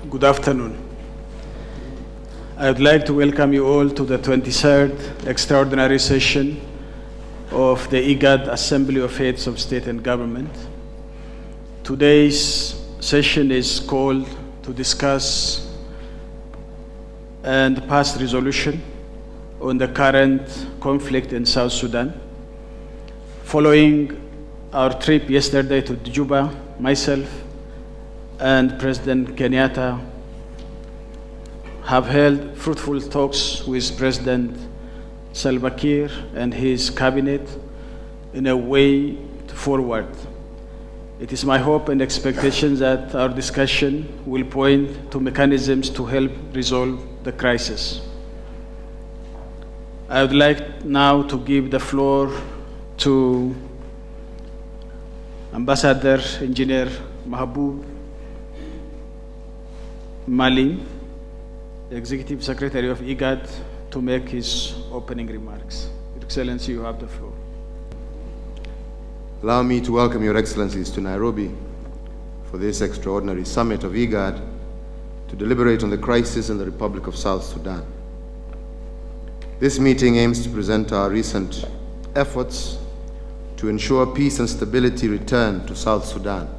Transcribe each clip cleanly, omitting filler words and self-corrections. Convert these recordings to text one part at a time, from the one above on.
Good afternoon. I would like to welcome you all to the 23rd extraordinary session of the Igad Assembly of Heads of State and Government. Today's session is called to discuss and pass resolution on the current conflict in South Sudan. Following our trip yesterday to Juba, myself and President Kenyatta have held fruitful talks with President Salva Kiir and his cabinet in a way forward. It is my hope and expectation that our discussion will point to mechanisms to help resolve the crisis. I would like now to give the floor to Ambassador Engineer Mahbub Mali, Executive Secretary of Igad, to make his opening remarks. Your Excellency, you have the floor. Allow me to welcome Your Excellencies to Nairobi for this extraordinary summit of Igad to deliberate on the crisis in the Republic of South Sudan. This meeting aims to present our recent efforts to ensure peace and stability return to South Sudan.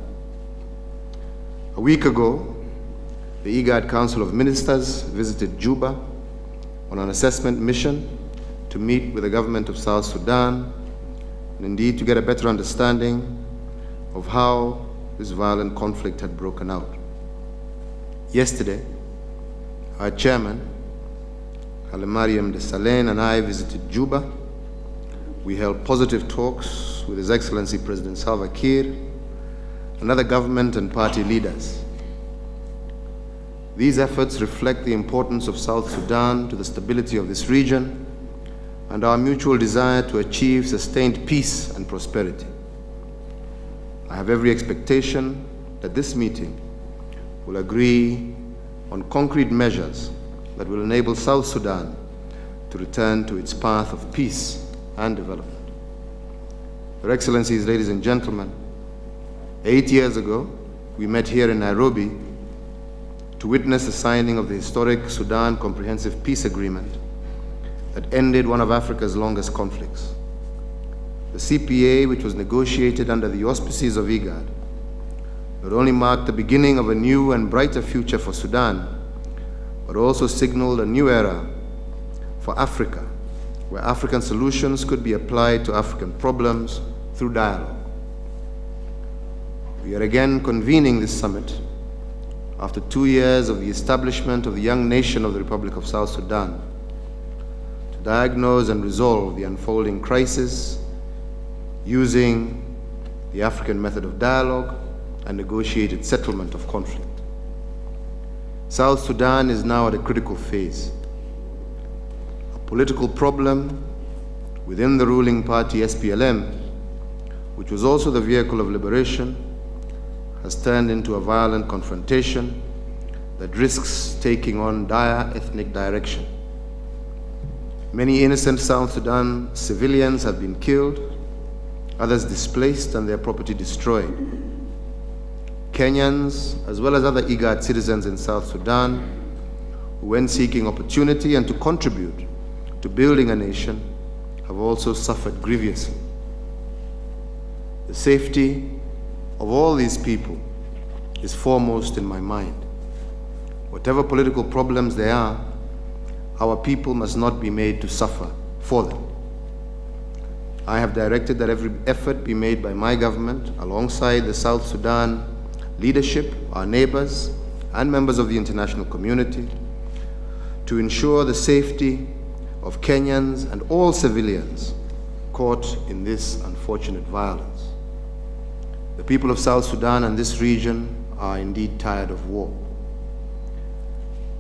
A week ago, the Igad Council of Ministers visited Juba on an assessment mission to meet with the government of South Sudan and indeed to get a better understanding of how this violent conflict had broken out. Yesterday, our chairman, Hailemariam Desalegn, and I visited Juba. We held positive talks with His Excellency President Salva Kiir and other government and party leaders. These efforts reflect the importance of South Sudan to the stability of this region and our mutual desire to achieve sustained peace and prosperity. I have every expectation that this meeting will agree on concrete measures that will enable South Sudan to return to its path of peace and development. Your Excellencies, ladies and gentlemen, 8 years ago, we met here in Nairobi to witness the signing of the historic Sudan Comprehensive Peace Agreement that ended one of Africa's longest conflicts. The CPA, which was negotiated under the auspices of Igad, not only marked the beginning of a new and brighter future for Sudan, but also signaled a new era for Africa, where African solutions could be applied to African problems through dialogue. We are again convening this summit after 2 years of the establishment of the young nation of the Republic of South Sudan to diagnose and resolve the unfolding crisis using the African method of dialogue and negotiated settlement of conflict. South Sudan is now at a critical phase. A political problem within the ruling party SPLM, which was also the vehicle of liberation, has turned into a violent confrontation that risks taking on dire ethnic direction. Many innocent South Sudan civilians have been killed, others displaced and their property destroyed. Kenyans, as well as other Igad citizens in South Sudan, who when seeking opportunity and to contribute to building a nation, have also suffered grievously. The safety of all these people is foremost in my mind. Whatever political problems there are, our people must not be made to suffer for them. I have directed that every effort be made by my government, alongside the South Sudan leadership, our neighbors, and members of the international community, to ensure the safety of Kenyans and all civilians caught in this unfortunate violence. The people of South Sudan and this region are indeed tired of war.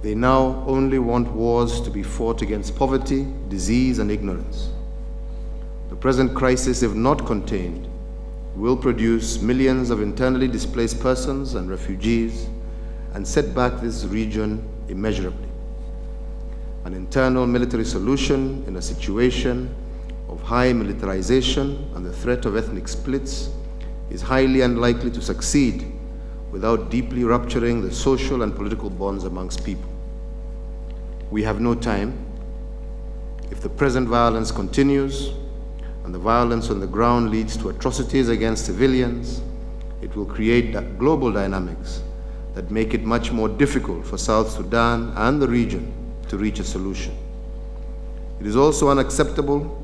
They now only want wars to be fought against poverty, disease, and ignorance. The present crisis, if not contained, will produce millions of internally displaced persons and refugees and set back this region immeasurably. An internal military solution in a situation of high militarization and the threat of ethnic splits is highly unlikely to succeed without deeply rupturing the social and political bonds amongst people. We have no time. If the present violence continues and the violence on the ground leads to atrocities against civilians, it will create global dynamics that make it much more difficult for South Sudan and the region to reach a solution. It is also an unacceptable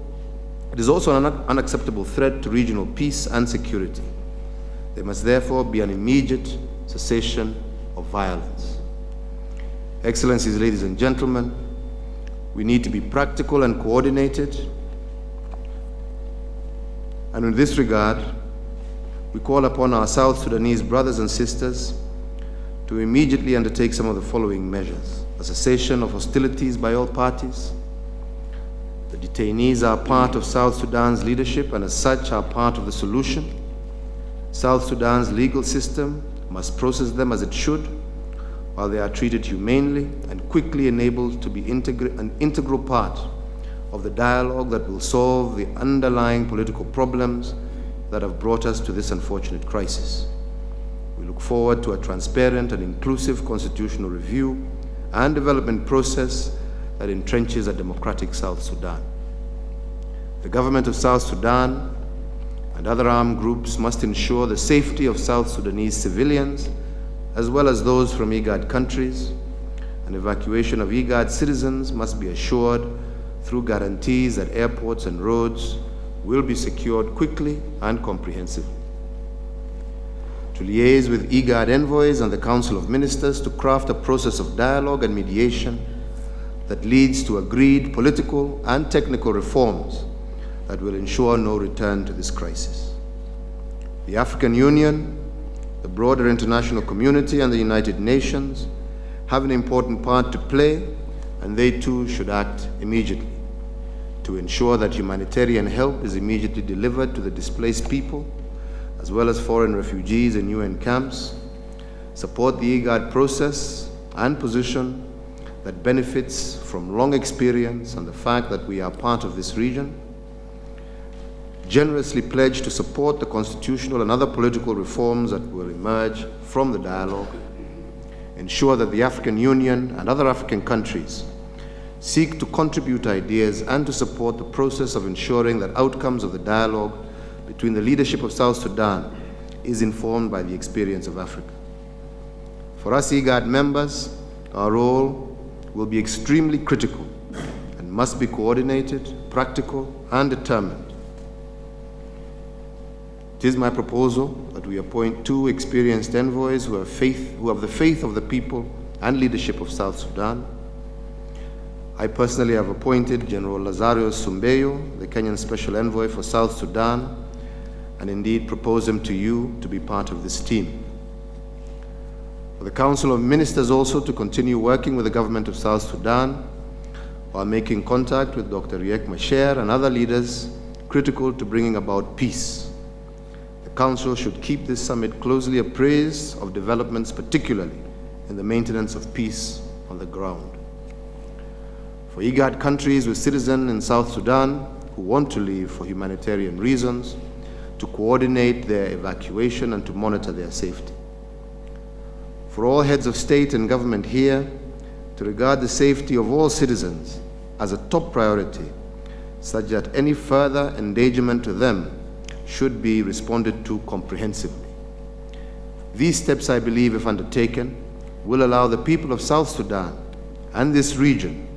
threat to regional peace and security. There must therefore be an immediate cessation of violence. Excellencies, ladies and gentlemen, we need to be practical and coordinated. And in this regard, we call upon our South Sudanese brothers and sisters to immediately undertake some of the following measures: a cessation of hostilities by all parties. The detainees are part of South Sudan's leadership and as such are part of the solution. South Sudan's legal system must process them as it should, while they are treated humanely and quickly enabled to be an integral part of the dialogue that will solve the underlying political problems that have brought us to this unfortunate crisis. We look forward to a transparent and inclusive constitutional review and development process that entrenches a democratic South Sudan. The government of South Sudan and other armed groups must ensure the safety of South Sudanese civilians as well as those from Igad countries. An evacuation of Igad citizens must be assured through guarantees that airports and roads will be secured quickly and comprehensively. To liaise with Igad envoys and the Council of Ministers to craft a process of dialogue and mediation that leads to agreed political and technical reforms that will ensure no return to this crisis. The African Union, the broader international community, and the United Nations have an important part to play, and they too should act immediately to ensure that humanitarian help is immediately delivered to the displaced people, as well as foreign refugees in UN camps, support the Igad process and position that benefits from long experience and the fact that we are part of this region, generously pledge to support the constitutional and other political reforms that will emerge from the dialogue, ensure that the African Union and other African countries seek to contribute ideas and to support the process of ensuring that outcomes of the dialogue between the leadership of South Sudan is informed by the experience of Africa. For us Igad members, our role will be extremely critical and must be coordinated, practical, and determined. It is my proposal that we appoint 2 experienced envoys who have the faith of the people and leadership of South Sudan. I personally have appointed General Lazarus Sumbeyo, the Kenyan Special Envoy for South Sudan, and indeed propose him to you to be part of this team. For the Council of Ministers also to continue working with the government of South Sudan while making contact with Dr. Riek Machar and other leaders critical to bringing about peace. The Council should keep this summit closely appraised of developments, particularly in the maintenance of peace on the ground. For Igad countries with citizens in South Sudan who want to leave for humanitarian reasons, to coordinate their evacuation and to monitor their safety. For all heads of state and government here, to regard the safety of all citizens as a top priority, such that any further endangerment to them should be responded to comprehensively. These steps, I believe, if undertaken, will allow the people of South Sudan and this region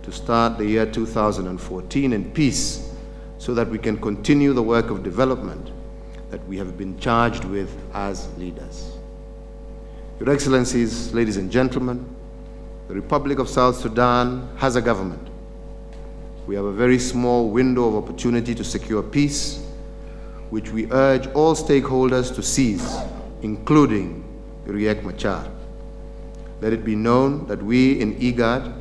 to start the year 2014 in peace, so that we can continue the work of development that we have been charged with as leaders. Your Excellencies, ladies and gentlemen, the Republic of South Sudan has a government. We have a very small window of opportunity to secure peace, which we urge all stakeholders to seize, including Riek Machar. Let it be known that we in Igad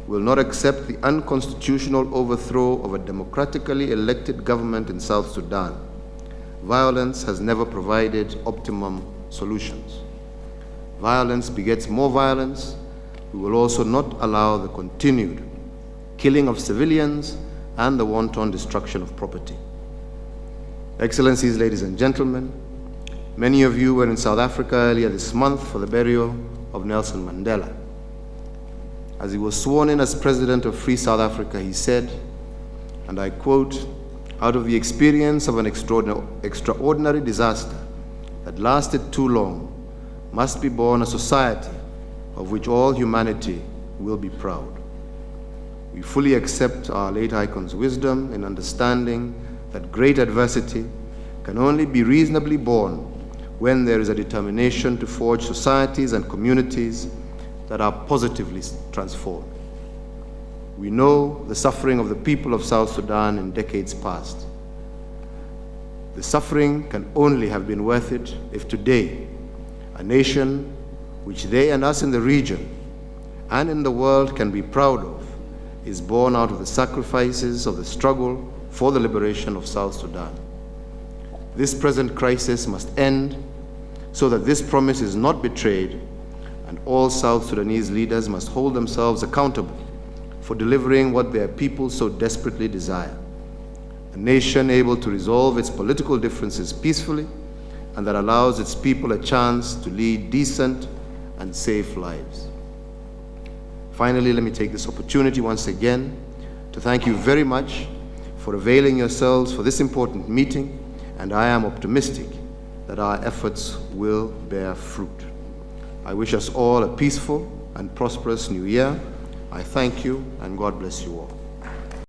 will not accept the unconstitutional overthrow of a democratically elected government in South Sudan. Violence has never provided optimum solutions. Violence begets more violence. We will also not allow the continued killing of civilians and the wanton destruction of property. Excellencies, ladies and gentlemen, Many of you were in South Africa earlier this month for the burial of Nelson Mandela. As he was sworn in as President of Free South Africa, he said, and I quote, "Out of the experience of an extraordinary disaster that lasted too long, must be born a society of which all humanity will be proud." We fully accept our late icon's wisdom in understanding that great adversity can only be reasonably borne when there is a determination to forge societies and communities that are positively transformed. We know the suffering of the people of South Sudan in decades past. The suffering can only have been worth it if today, a nation which they and us in the region and in the world can be proud of, is born out of the sacrifices of the struggle for the liberation of South Sudan. This present crisis must end so that this promise is not betrayed, and all South Sudanese leaders must hold themselves accountable for delivering what their people so desperately desire: a nation able to resolve its political differences peacefully and that allows its people a chance to lead decent and safe lives. Finally, let me take this opportunity once again to thank you very much for availing yourselves for this important meeting, and I am optimistic that our efforts will bear fruit. I wish us all a peaceful and prosperous new year. I thank you, and God bless you all.